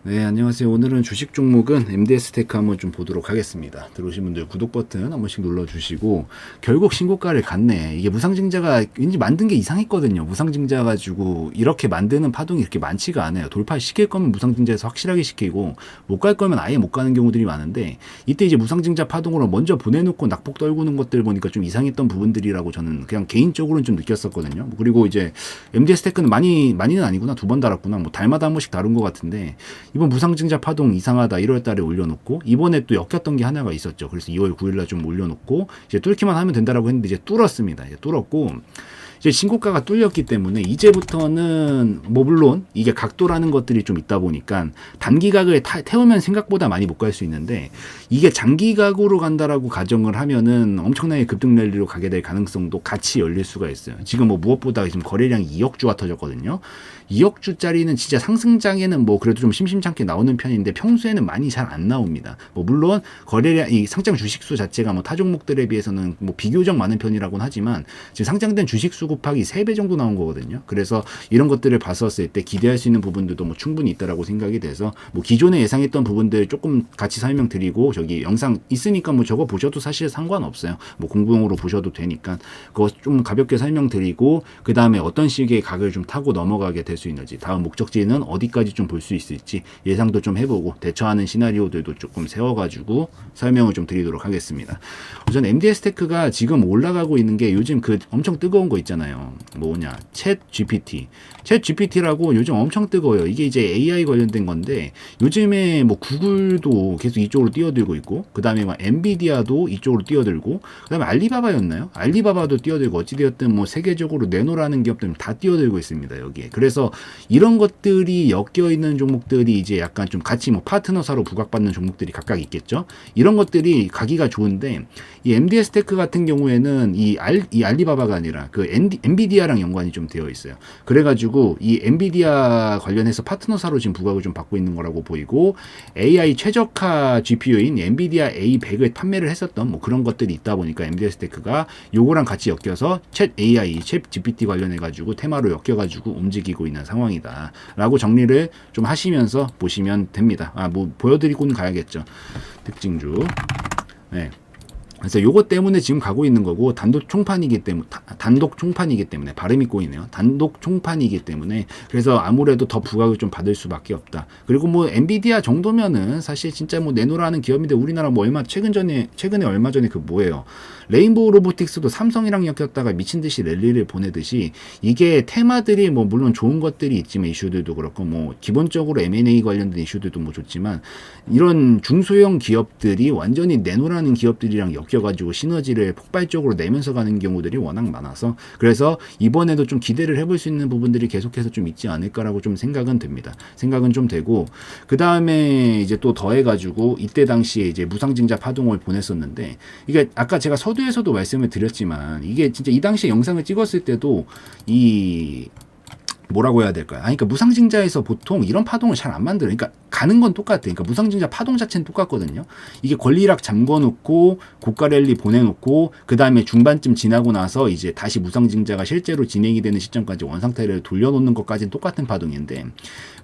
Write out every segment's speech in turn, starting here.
네, 안녕하세요. 오늘은 주식 종목은 MDS테크 한번 좀 보도록 하겠습니다. 들어오신 분들 구독 버튼 한 번씩 눌러주시고, 결국 신고가를 갔네. 이게 무상증자가 왠지 만든 게 이상했거든요. 무상증자 가지고 이렇게 만드는 파동이 이렇게 많지가 않아요. 돌파시킬 거면 무상증자에서 확실하게 시키고, 못 갈 거면 아예 못 가는 경우들이 많은데, 이때 이제 무상증자 파동으로 먼저 보내놓고 낙폭 떨구는 것들 보니까 좀 이상했던 부분들이라고 저는 그냥 개인적으로는 좀 느꼈었거든요. 그리고 이제 MDS테크는 많이는 아니구나. 2번 달았구나. 뭐 달마다 한 번씩 다른 것 같은데, 이번 무상증자 파동 이상하다 1월 달에 올려놓고, 이번에 또 엮였던 게 하나가 있었죠. 그래서 2월 9일날 좀 올려놓고 이제 뚫기만 하면 된다라고 했는데, 이제 뚫었습니다. 이제 뚫었고, 이제 신고가가 뚫렸기 때문에 이제부터는 뭐 물론 이게 각도라는 것들이 좀 있다 보니까 단기각을 태우면 생각보다 많이 못 갈 수 있는데, 이게 장기각으로 간다라고 가정을 하면은 엄청나게 급등 랠리로 가게 될 가능성도 같이 열릴 수가 있어요. 지금 뭐 무엇보다 지금 거래량이 2억 주가 터졌거든요. 2억 주짜리는 진짜 상승장에는 뭐 그래도 좀 심심찮게 나오는 편인데, 평소에는 많이 잘 안 나옵니다. 뭐 물론 거래량, 이 상장 주식수 자체가 뭐 타 종목들에 비해서는 뭐 비교적 많은 편이라고는 하지만, 지금 상장된 주식수 곱하기 3배 정도 나온 거거든요. 그래서 이런 것들을 봤었을 때 기대할 수 있는 부분들도 뭐 충분히 있다라고 생각이 돼서, 뭐 기존에 예상했던 부분들 조금 같이 설명드리고, 저기 영상 있으니까 뭐 저거 보셔도 사실 상관없어요. 뭐 공부용으로 보셔도 되니까 그거 좀 가볍게 설명드리고, 그 다음에 어떤 식의 각을 좀 타고 넘어가게 될 수 있는지, 다음 목적지는 어디까지 좀 볼 수 있을지 예상도 좀 해보고, 대처하는 시나리오들도 조금 세워가지고 설명을 좀 드리도록 하겠습니다. 우선 MDS테크가 지금 올라가고 있는 게, 요즘 그 엄청 뜨거운 거 있잖아요. 뭐냐, 챗 GPT라고 요즘 엄청 뜨거워요. 이게 이제 AI 관련된 건데, 요즘에 뭐 구글도 계속 이쪽으로 뛰어들고 있고, 그 다음에 막 엔비디아도 이쪽으로 뛰어들고, 그 다음에 알리바바였나요? 알리바바도 뛰어들고, 어찌되었든 뭐 세계적으로 내놓으라는 기업들은 다 뛰어들고 있습니다, 여기에. 그래서 이런 것들이 엮여 있는 종목들이 이제 약간 좀 같이 뭐 파트너사로 부각받는 종목들이 각각 있겠죠. 이런 것들이 가기가 좋은데, 이 MDS테크 같은 경우에는 이 알리바바가 아니라 그 엔비디아랑 연관이 좀 되어 있어요. 그래가지고 이 엔비디아 관련해서 파트너사로 지금 부각을 좀 받고 있는 거라고 보이고, AI 최적화 GPU인 엔비디아 A100을 판매를 했었던 뭐 그런 것들이 있다 보니까, MDS테크가 요거랑 같이 엮여서 챗 AI, 챗 GPT 관련해가지고 테마로 엮여가지고 움직이고 있는 상황이다 라고 정리를 좀 하시면서 보시면 됩니다. 뭐 보여드리고는 가야겠죠. 특징주. 네. 그래서 요것 때문에 지금 가고 있는 거고, 단독 총판이기 때문에 발음이 꼬이네요. 단독 총판이기 때문에, 그래서 아무래도 더 부각을 좀 받을 수밖에 없다. 그리고 뭐 엔비디아 정도면은 사실 진짜 뭐 내노라는 기업인데, 우리나라 뭐 최근에 얼마 전에 그 뭐예요, 레인보우 로보틱스도 삼성이랑 엮였다가 미친 듯이 랠리를 보내듯이, 이게 테마들이 뭐 물론 좋은 것들이 있지만, 이슈들도 그렇고 뭐 기본적으로 M&A 관련된 이슈들도 뭐 좋지만, 이런 중소형 기업들이 완전히 내노라는 기업들이랑 엮여가지고 시너지를 폭발적으로 내면서 가는 경우들이 워낙 많아서, 그래서 이번에도 좀 기대를 해볼 수 있는 부분들이 계속해서 좀 있지 않을까라고 좀 생각은 됩니다. 생각은 좀 되고, 그 다음에 이제 또 더해가지고 이때 당시에 이제 무상증자 파동을 보냈었는데, 이게 아까 제가 서두에서도 말씀을 드렸지만, 이게 진짜 이 당시에 영상을 찍었을 때도 뭐라고 해야 될까요? 그러니까 무상증자에서 보통 이런 파동을 잘 안 만들어요. 그러니까 가는 건 똑같아요. 그러니까 무상증자 파동 자체는 똑같거든요. 이게 권리락 잠궈놓고 고가 랠리 보내놓고, 그 다음에 중반쯤 지나고 나서 이제 다시 무상증자가 실제로 진행이 되는 시점까지 원상태를 돌려놓는 것까지는 똑같은 파동인데,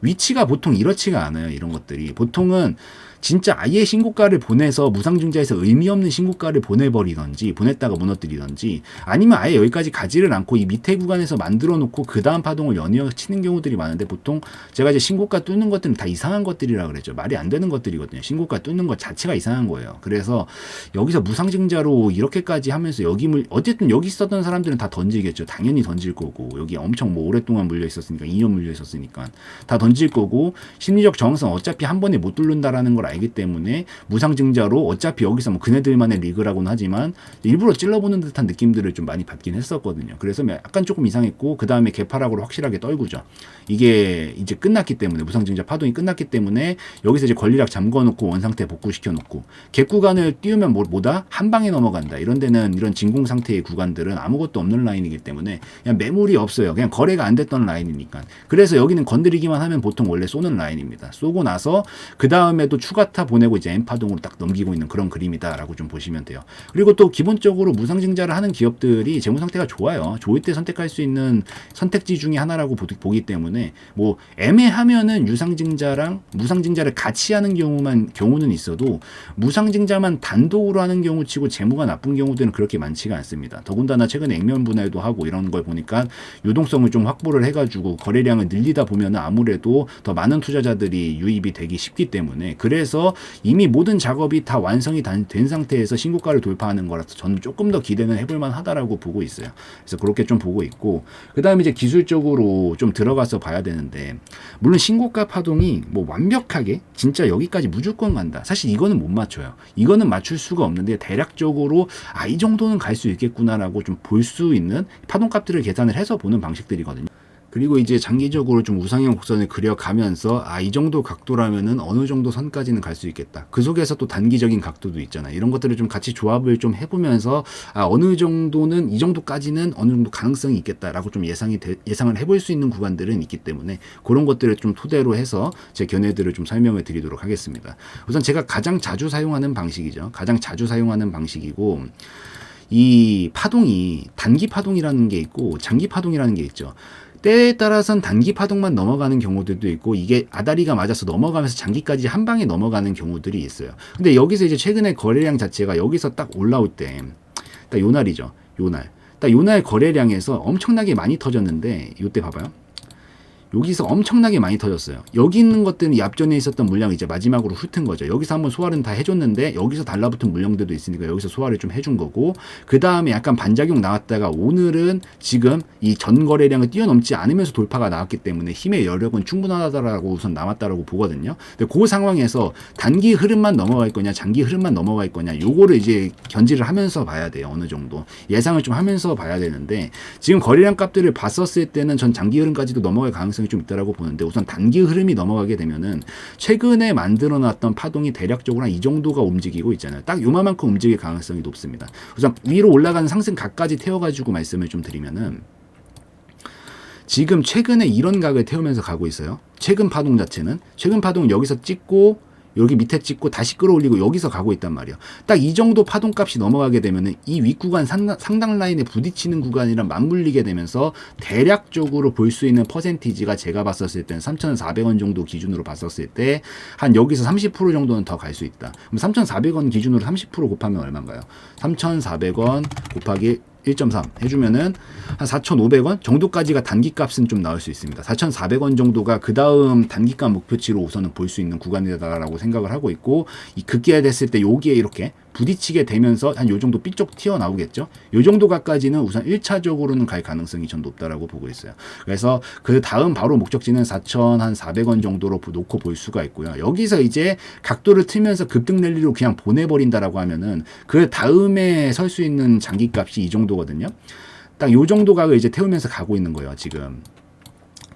위치가 보통 이렇지가 않아요. 이런 것들이 보통은 진짜 아예 신고가를 보내서 무상증자에서 의미 없는 신고가를 보내버리던지, 보냈다가 무너뜨리던지, 아니면 아예 여기까지 가지를 않고 이 밑에 구간에서 만들어 놓고 그 다음 파동을 연이어 치는 경우들이 많은데, 보통 제가 이제 신고가 뚫는 것들은 다 이상한 것들이라 그랬죠. 말이 안 되는 것들이거든요. 신고가 뚫는 것 자체가 이상한 거예요. 그래서 여기서 무상증자로 이렇게까지 하면서 어쨌든 여기 있었던 사람들은 다 던지겠죠. 당연히 던질 거고, 여기 엄청 뭐 오랫동안 물려 있었으니까, 2년 물려 있었으니까 다 던질 거고, 심리적 저항성 어차피 한 번에 못 뚫는다라는 걸 알기 때문에 무상증자로 어차피 여기서 뭐 그네들만의 리그라고는 하지만 일부러 찔러보는 듯한 느낌들을 좀 많이 받긴 했었거든요. 그래서 약간 조금 이상했고, 그 다음에 개파락으로 확실하게 떨구죠. 이게 이제 끝났기 때문에, 무상증자 파동이 끝났기 때문에 여기서 이제 권리락 잠궈놓고 원상태 복구시켜놓고, 갭 구간을 띄우면 뭐다? 한 방에 넘어간다. 이런 데는, 이런 진공 상태의 구간들은 아무것도 없는 라인이기 때문에 그냥 매물이 없어요. 그냥 거래가 안 됐던 라인이니까. 그래서 여기는 건드리기만 하면 보통 원래 쏘는 라인입니다. 쏘고 나서 그 다음에도 추가 추가타 보내고 이제 N파동으로 딱 넘기고 있는 그런 그림이다라고 좀 보시면 돼요. 그리고 또 기본적으로 무상증자를 하는 기업들이 재무 상태가 좋아요. 좋을 때 선택할 수 있는 선택지 중에 하나라고 보기 때문에 뭐 애매하면은 유상증자랑 무상증자를 같이 하는 경우는 있어도 무상증자만 단독으로 하는 경우치고 재무가 나쁜 경우들은 그렇게 많지가 않습니다. 더군다나 최근에 액면 분할도 하고 이런 걸 보니까 유동성을 좀 확보를 해가지고 거래량을 늘리다 보면은 아무래도 더 많은 투자자들이 유입이 되기 쉽기 때문에, 그래서 이미 모든 작업이 다 완성이 된 상태에서 신고가를 돌파하는 거라서 저는 조금 더 기대는 해볼만 하다라고 보고 있어요. 그래서 그렇게 좀 보고 있고, 그 다음에 이제 기술적으로 좀 들어가서 봐야 되는데, 물론 신고가 파동이 뭐 완벽하게 진짜 여기까지 무조건 간다, 사실 이거는 못 맞춰요. 이거는 맞출 수가 없는데 대략적으로 이 정도는 갈 수 있겠구나라고 좀 볼 수 있는 파동값들을 계산을 해서 보는 방식들이거든요. 그리고 이제 장기적으로 좀 우상형 곡선을 그려가면서 이 정도 각도라면은 어느 정도 선까지는 갈 수 있겠다. 그 속에서 또 단기적인 각도도 있잖아요. 이런 것들을 좀 같이 조합을 좀 해보면서 어느 정도는 이 정도까지는 어느 정도 가능성이 있겠다라고 좀 예상을 해볼 수 있는 구간들은 있기 때문에 그런 것들을 좀 토대로 해서 제 견해들을 좀 설명을 드리도록 하겠습니다. 우선 제가 가장 자주 사용하는 방식이죠. 가장 자주 사용하는 방식이고, 이 파동이 단기 파동이라는 게 있고 장기 파동이라는 게 있죠. 때에 따라서는 단기 파동만 넘어가는 경우들도 있고, 이게 아다리가 맞아서 넘어가면서 장기까지 한 방에 넘어가는 경우들이 있어요. 근데 여기서 이제 최근에 거래량 자체가 여기서 딱 올라올 때, 딱 요날이죠. 딱 요날 거래량에서 엄청나게 많이 터졌는데, 요때 봐봐요. 여기서 엄청나게 많이 터졌어요. 여기 있는 것들은 이 앞전에 있었던 물량이 이제 마지막으로 훑은 거죠. 여기서 한번 소화는 다 해줬는데 여기서 달라붙은 물량들도 있으니까 여기서 소화를 좀 해준 거고, 그 다음에 약간 반작용 나왔다가 오늘은 지금 이 전 거래량을 뛰어넘지 않으면서 돌파가 나왔기 때문에 힘의 여력은 충분하다라고 우선 나왔다라고 보거든요. 근데 그 상황에서 단기 흐름만 넘어갈 거냐 장기 흐름만 넘어갈 거냐, 요거를 이제 견지를 하면서 봐야 돼요. 어느 정도 예상을 좀 하면서 봐야 되는데, 지금 거래량 값들을 봤었을 때는 전 장기 흐름까지도 넘어갈 가능성이 좀 있다라고 보는데, 우선 단기 흐름이 넘어가게 되면은 최근에 만들어놨던 파동이 대략적으로 한 이 정도가 움직이고 있잖아요. 딱 요만큼 움직일 가능성이 높습니다. 우선 위로 올라가는 상승각까지 태워가지고 말씀을 좀 드리면은, 지금 최근에 이런 각을 태우면서 가고 있어요. 최근 파동 자체는, 최근 파동은 여기서 찍고 여기 밑에 찍고 다시 끌어올리고 여기서 가고 있단 말이에요. 딱 이 정도 파동값이 넘어가게 되면은 이 윗구간 상당 라인에 부딪히는 구간이랑 맞물리게 되면서 대략적으로 볼 수 있는 퍼센티지가 제가 봤었을 때는 3,400원 정도 기준으로 봤었을 때 한 여기서 30% 정도는 더 갈 수 있다. 그럼 3,400원 기준으로 30% 곱하면 얼마인가요? 3,400원 곱하기 1.3 해주면은 한 4,500원 정도까지가 단기값은 좀 나올 수 있습니다. 4,400원 정도가 그 다음 단기값 목표치로 우선은 볼 수 있는 구간이다라고 생각을 하고 있고, 이 급기야 됐을 때 여기에 이렇게 부딪히게 되면서 한 요 정도 삐쪽 튀어나오겠죠. 요 정도까지는 우선 1차적으로는 갈 가능성이 전 높다라고 보고 있어요. 그래서 그 다음 바로 목적지는 4,400원 정도로 놓고 볼 수가 있고요. 여기서 이제 각도를 틀면서 급등 랠리로 그냥 보내버린다라고 하면은 그 다음에 설 수 있는 장기값이 이 정도거든요. 딱 요 정도 각을 이제 태우면서 가고 있는 거예요, 지금.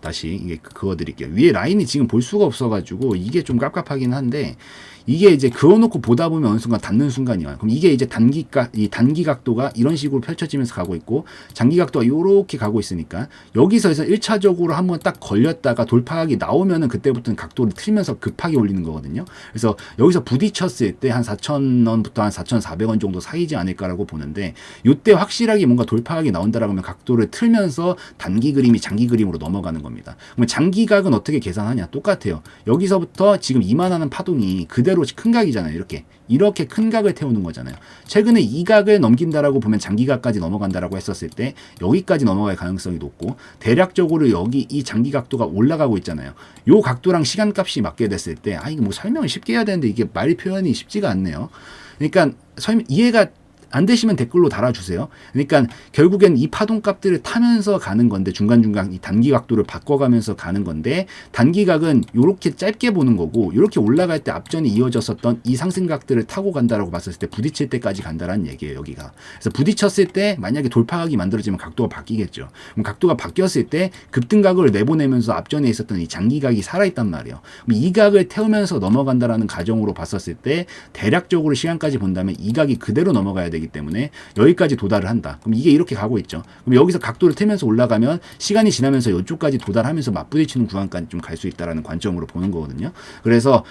다시 이게 그어드릴게요. 위에 라인이 지금 볼 수가 없어가지고 이게 좀 깝깝하긴 한데, 이게 이제 그어놓고 보다 보면 어느 순간 닿는 순간이 와요. 그럼 이게 이제 이 단기 각도가 이런 식으로 펼쳐지면서 가고 있고, 장기 각도가 이렇게 가고 있으니까 여기서 1차적으로 한번 딱 걸렸다가 돌파하기 나오면은 그때부터는 각도를 틀면서 급하게 올리는 거거든요. 그래서 여기서 부딪혔을 때 한 4,000원부터 한 4,400원 정도 사이지 않을까라고 보는데, 이때 확실하게 뭔가 돌파하기 나온다라고 하면 각도를 틀면서 단기 그림이 장기 그림으로 넘어가는 겁니다. 그러면 장기각은 어떻게 계산하냐? 똑같아요. 여기서부터 지금 이만하는 파동이 그대로 큰 각이잖아요. 이렇게 큰 각을 태우는 거잖아요. 최근에 이 각을 넘긴다라고 보면 장기각까지 넘어간다라고 했었을 때 여기까지 넘어갈 가능성이 높고, 대략적으로 여기 이 장기 각도가 올라가고 있잖아요. 요 각도랑 시간값이 맞게 됐을 때 이거 뭐 설명을 쉽게 해야 되는데 이게 말 표현이 쉽지가 않네요. 그러니까 이해가 안 되시면 댓글로 달아주세요. 그러니까 결국엔 이 파동값들을 타면서 가는 건데, 중간중간 이 단기 각도를 바꿔가면서 가는 건데, 단기각은 이렇게 짧게 보는 거고, 이렇게 올라갈 때 앞전에 이어졌었던 이 상승각들을 타고 간다라고 봤을 때 부딪힐 때까지 간다라는 얘기예요, 여기가. 그래서 부딪혔을 때 만약에 돌파각이 만들어지면 각도가 바뀌겠죠. 그럼 각도가 바뀌었을 때 급등각을 내보내면서 앞전에 있었던 이 장기각이 살아있단 말이에요. 그럼 이 각을 태우면서 넘어간다라는 가정으로 봤었을 때 대략적으로 시간까지 본다면 이 각이 그대로 넘어가야 되기 되기 때문에 여기까지 도달을 한다. 그럼 이게 이렇게 가고 있죠. 그럼 여기서 각도를 틀면서 올라가면 시간이 지나면서 이쪽까지 도달하면서 맞부딪히는 구간까지 좀 갈 수 있다라는 관점으로 보는 거거든요. 그래서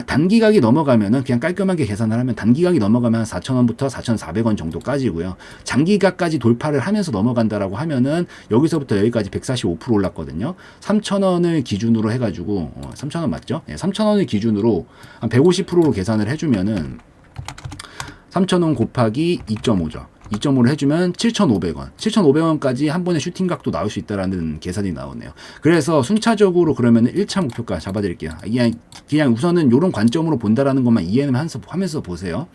단기각이 넘어가면은 그냥 깔끔하게 계산을 하면 단기각이 넘어가면 4,000원부터 4,400원 정도까지고요. 장기각까지 돌파를 하면서 넘어간다라고 하면은 여기서부터 여기까지 145% 올랐거든요. 3,000원을 기준으로 해가지고 3,000원 맞죠? 네, 3,000원을 기준으로 한 150%로 계산을 해주면은 3,000원 곱하기 2.5죠. 2.5를 해주면 7,500원. 7,500원까지 한 번에 슈팅 각도 나올 수 있다라는 계산이 나오네요. 그래서 순차적으로 그러면 1차 목표가 잡아드릴게요. 그냥 우선은 이런 관점으로 본다라는 것만 이해는 하면서 보세요.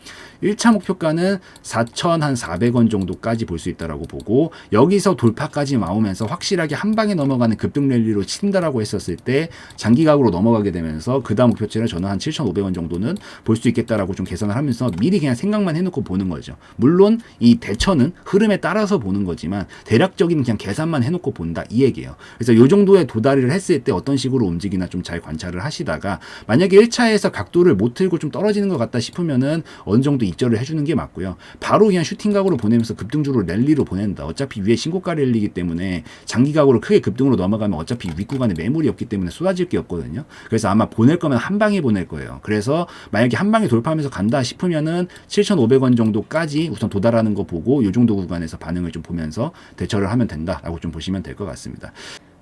1차 목표가는 4,400원 정도까지 볼 수 있다라고 보고 여기서 돌파까지 나오면서 확실하게 한 방에 넘어가는 급등 랠리로 친다라고 했었을 때 장기각으로 넘어가게 되면서 그 다음 목표치를 저는 한 7,500원 정도는 볼 수 있겠다라고 좀 계산을 하면서 미리 그냥 생각만 해놓고 보는 거죠. 물론 이 대처는 흐름에 따라서 보는 거지만 대략적인 그냥 계산만 해놓고 본다 이 얘기예요. 그래서 이 정도의 도달을 했을 때 어떤 식으로 움직이나 좀 잘 관찰을 하시다가 만약에 1차에서 각도를 못 틀고 좀 떨어지는 것 같다 싶으면은 어느 정도 입절을 해주는 게 맞고요. 바로 그냥 슈팅각으로 보내면서 급등주로 랠리로 보낸다. 어차피 위에 신고가 랠리이기 때문에 장기각으로 크게 급등으로 넘어가면 어차피 윗구간에 매물이 없기 때문에 쏟아질 게 없거든요. 그래서 아마 보낼 거면 한 방에 보낼 거예요. 그래서 만약에 한 방에 돌파하면서 간다 싶으면은 7,500원 정도까지 우선 도달하는 거 보고 이 정도 구간에서 반응을 좀 보면서 대처를 하면 된다라고 좀 보시면 될 것 같습니다.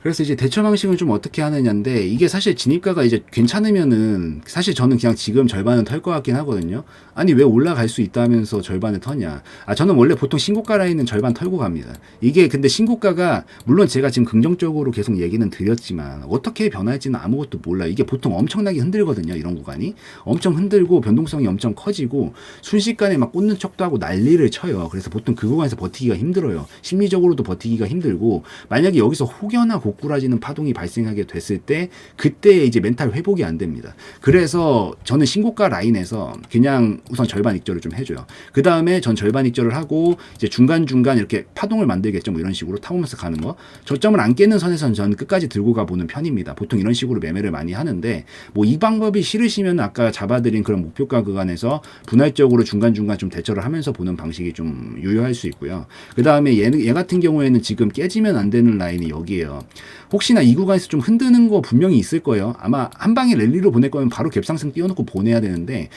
그래서 이제 대처 방식은 좀 어떻게 하느냐인데 이게 사실 진입가가 이제 괜찮으면은 사실 저는 그냥 지금 절반은 털 것 같긴 하거든요. 아니 왜 올라갈 수 있다면서 절반을 터냐. 저는 원래 보통 신고가 라인은 절반 털고 갑니다. 이게 근데 신고가가 물론 제가 지금 긍정적으로 계속 얘기는 드렸지만 어떻게 변할지는 아무것도 몰라요. 이게 보통 엄청나게 흔들거든요. 이런 구간이 엄청 흔들고 변동성이 엄청 커지고 순식간에 막 꽂는 척도 하고 난리를 쳐요. 그래서 보통 그 구간에서 버티기가 힘들어요. 심리적으로도 버티기가 힘들고 만약에 여기서 혹여나 고꾸라지는 파동이 발생하게 됐을 때 그때 이제 멘탈 회복이 안 됩니다. 그래서 저는 신고가 라인에서 그냥 우선 절반 익절을 좀 해줘요. 그 다음에 전 절반 익절을 하고 이제 중간중간 이렇게 파동을 만들겠죠. 뭐 이런 식으로 타보면서 가는 거. 저점을 안 깨는 선에서는 저는 끝까지 들고 가보는 편입니다. 보통 이런 식으로 매매를 많이 하는데 뭐 이 방법이 싫으시면 아까 잡아드린 그런 목표가 구간에서 분할적으로 중간중간 좀 대처를 하면서 보는 방식이 좀 유효할 수 있고요. 그 다음에 얘 같은 경우에는 지금 깨지면 안 되는 라인이 여기에요. 혹시나 이 구간에서 좀 흔드는 거 분명히 있을 거예요. 아마 한 방에 랠리로 보낼 거면 바로 갭상승 띄워놓고 보내야 되는데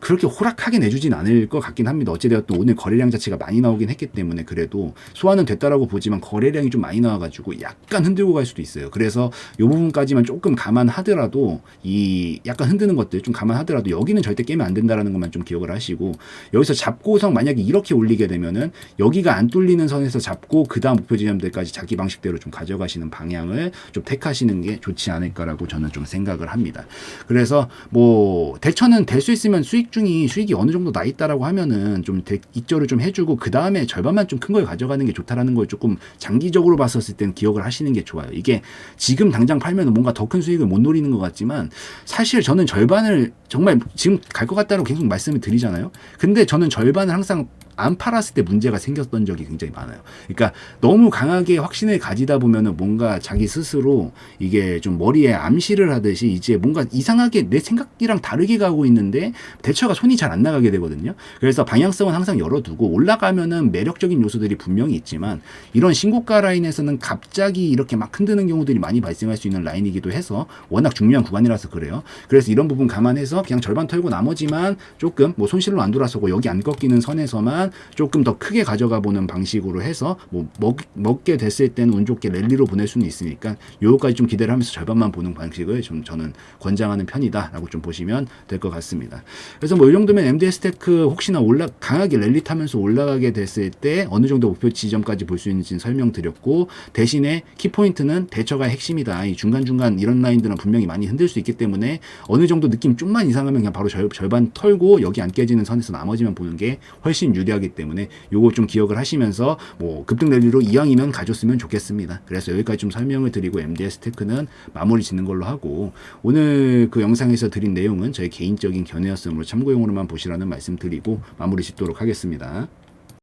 그렇게 호락하게 내주진 않을 것 같긴 합니다. 어찌되었든 오늘 거래량 자체가 많이 나오긴 했기 때문에 그래도 소화는 됐다라고 보지만 거래량이 좀 많이 나와가지고 약간 흔들고 갈 수도 있어요. 그래서 이 부분까지만 조금 감안하더라도 이 약간 흔드는 것들 좀 감안하더라도 여기는 절대 깨면 안 된다라는 것만 좀 기억을 하시고 여기서 잡고서 만약에 이렇게 올리게 되면은 여기가 안 뚫리는 선에서 잡고 그 다음 목표 지점들까지 자기 방식대로 좀 가져가시는 방향을 좀 택하시는 게 좋지 않을까라고 저는 좀 생각을 합니다. 그래서 뭐 대처는 될 수 있으면 수익이 어느 정도 나 있다라고 하면은 좀 입절을 좀 해주고 그 다음에 절반만 좀 큰 걸 가져가는 게 좋다라는 걸 조금 장기적으로 봤었을 때는 기억을 하시는 게 좋아요. 이게 지금 당장 팔면 뭔가 더 큰 수익을 못 노리는 것 같지만 사실 저는 절반을 정말 지금 갈 것 같다고 계속 말씀을 드리잖아요. 근데 저는 절반을 항상 안 팔았을 때 문제가 생겼던 적이 굉장히 많아요. 그러니까 너무 강하게 확신을 가지다 보면은 뭔가 자기 스스로 이게 좀 머리에 암시를 하듯이 이제 뭔가 이상하게 내 생각이랑 다르게 가고 있는데 대처가 손이 잘 안 나가게 되거든요. 그래서 방향성은 항상 열어두고 올라가면은 매력적인 요소들이 분명히 있지만 이런 신고가 라인에서는 갑자기 이렇게 막 흔드는 경우들이 많이 발생할 수 있는 라인이기도 해서 워낙 중요한 구간이라서 그래요. 그래서 이런 부분 감안해서 그냥 절반 털고 나머지만 조금 뭐 손실로 안 돌아서고 여기 안 꺾이는 선에서만 조금 더 크게 가져가 보는 방식으로 해서 뭐 먹게 됐을 때는 운 좋게 랠리로 보낼 수는 있으니까 요거까지 좀 기대를 하면서 절반만 보는 방식을 좀 저는 권장하는 편이다라고 좀 보시면 될 것 같습니다. 그래서 뭐 이 정도면 MDS 테크 혹시나 강하게 랠리 타면서 올라가게 됐을 때 어느 정도 목표 지점까지 볼 수 있는지는 설명드렸고 대신에 키포인트는 대처가 핵심이다. 이 중간중간 이런 라인들은 분명히 많이 흔들 수 있기 때문에 어느 정도 느낌 좀만 이상하면 그냥 바로 절반 털고 여기 안 깨지는 선에서 나머지만 보는 게 훨씬 유리하기 때문에 요거 좀 기억을 하시면서 뭐 급등 랠리로 이왕이면 가졌으면 좋겠습니다. 그래서 여기까지 좀 설명을 드리고 MDS 테크는 마무리 짓는 걸로 하고 오늘 그 영상에서 드린 내용은 저의 개인적인 견해였으므로 참고용으로만 보시라는 말씀 드리고 마무리 짓도록 하겠습니다.